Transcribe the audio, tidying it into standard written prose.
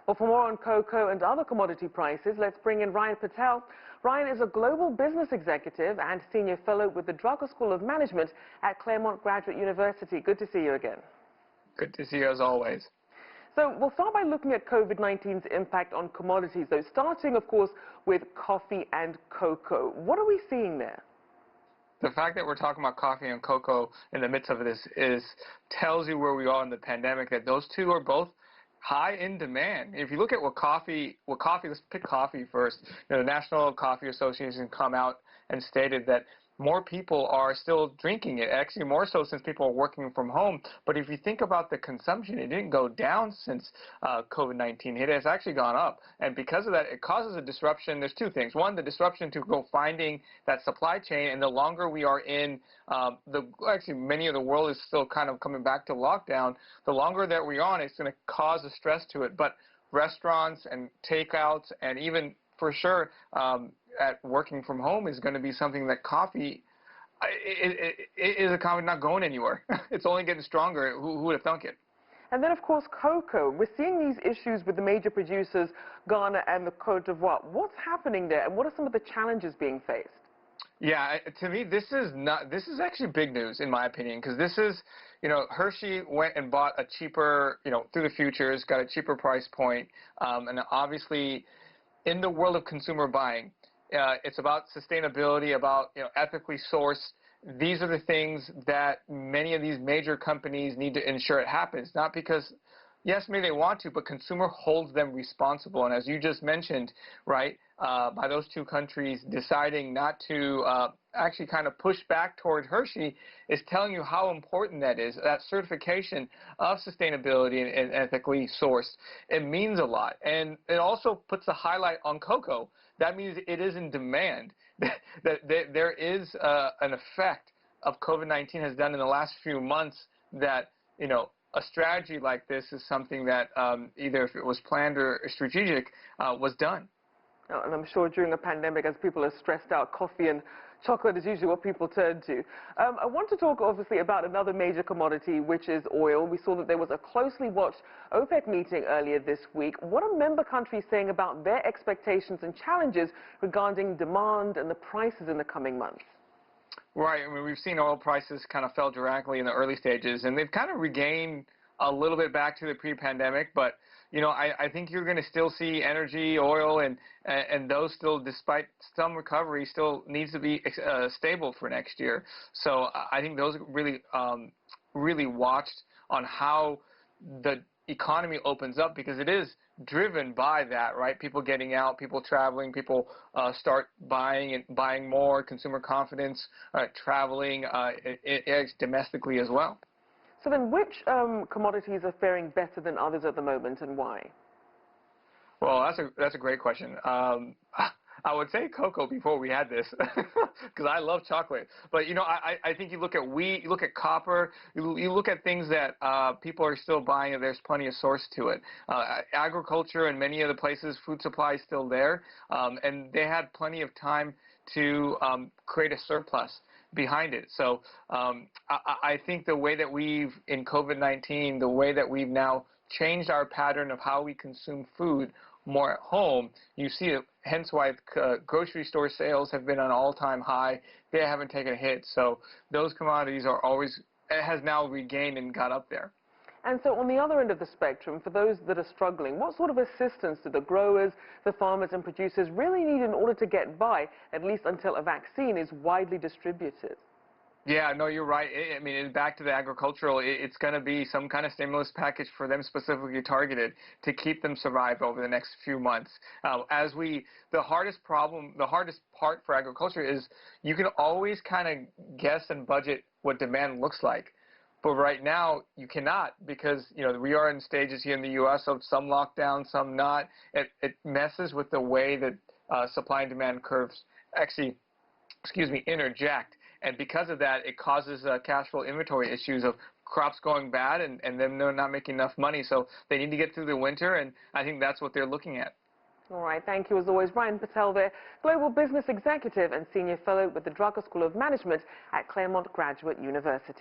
Well, for more on cocoa and other commodity prices, let's bring in Ryan Patel. Ryan is a global business executive and senior fellow with the Drucker School of Management at Claremont Graduate University. Good to see you again. Good to see you as always. So we'll start by looking at COVID-19's impact on commodities, though, starting, of course, with coffee and cocoa. What are we seeing there? The fact that we're talking about coffee and cocoa in the midst of this tells you where we are in the pandemic, that those two are both high in demand. If you look at what coffee, let's pick coffee first. The National Coffee Association come out and stated that more people are still drinking it, actually more so since people are working from home. But if you think about the consumption, it didn't go down since COVID-19 hit. It's actually gone up. And because of that, it causes a disruption. There's two things. One, the disruption to go finding that supply chain. And the longer we are in, actually many of the world is still kind of coming back to lockdown. The longer that we're on, it's going to cause a stress to it. But restaurants and takeouts and even for sure at working from home is going to be something that coffee is a commodity not going anywhere. It's only getting stronger. Who would have thunk it? And then, of course, cocoa. We're seeing these issues with the major producers, Ghana and the Côte d'Ivoire. What's happening there, and what are some of the challenges being faced? Yeah, to me, this is actually big news, in my opinion, because this is, Hershey went and bought a cheaper, through the futures, got a cheaper price point, and obviously, in the world of consumer buying, it's about sustainability, about ethically sourced. These are the things that many of these major companies need to ensure it happens. Not because, yes, maybe they want to, but consumer holds them responsible. And as you just mentioned, right, by those two countries deciding not to actually kind of push back toward Hershey is telling you how important that is. That certification of sustainability and ethically sourced, it means a lot. And it also puts a highlight on cocoa. That means it is in demand. that there is an effect of COVID-19 has done in the last few months that, a strategy like this is something that either if it was planned or strategic was done. And I'm sure during a pandemic, as people are stressed out, coffee and chocolate is usually what people turn to. I want to talk, obviously, about another major commodity, which is oil. We saw that there was a closely watched OPEC meeting earlier this week. What are member countries saying about their expectations and challenges regarding demand and the prices in the coming months? Right. I mean, we've seen oil prices kind of fell dramatically in the early stages, and they've kind of regained a little bit back to the pre-pandemic, but I think you're going to still see energy, oil, and those still, despite some recovery, still needs to be stable for next year. So I think those really watched on how the economy opens up, because it is driven by that, right? People getting out, people traveling, people start buying and buying more, consumer confidence, traveling domestically as well. So then which commodities are faring better than others at the moment, and why? Well, that's a great question. I would say cocoa before we had this, because I love chocolate. But, I think you look at wheat, you look at copper, you look at things that people are still buying, and there's plenty of source to it. Agriculture in many of the places, food supply is still there, and they had plenty of time to create a surplus behind it. So I think the way that in COVID-19, the way that we've now changed our pattern of how we consume food more at home, you see it, hence why grocery store sales have been on an all-time high. They haven't taken a hit. So those commodities has now regained and got up there. And so on the other end of the spectrum, for those that are struggling, what sort of assistance do the growers, the farmers and producers really need in order to get by, at least until a vaccine is widely distributed? Yeah, no, you're right. I mean, back to the agricultural, it's going to be some kind of stimulus package for them specifically targeted to keep them survive over the next few months. The hardest part for agriculture is you can always kind of guess and budget what demand looks like. But right now, you cannot, because, we are in stages here in the U.S. of some lockdown, some not. It messes with the way that supply and demand curves actually, interject. And because of that, it causes cash flow inventory issues of crops going bad and them not making enough money. So they need to get through the winter, and I think that's what they're looking at. All right, thank you as always. Ryan Patel there, Global Business Executive and Senior Fellow with the Drucker School of Management at Claremont Graduate University.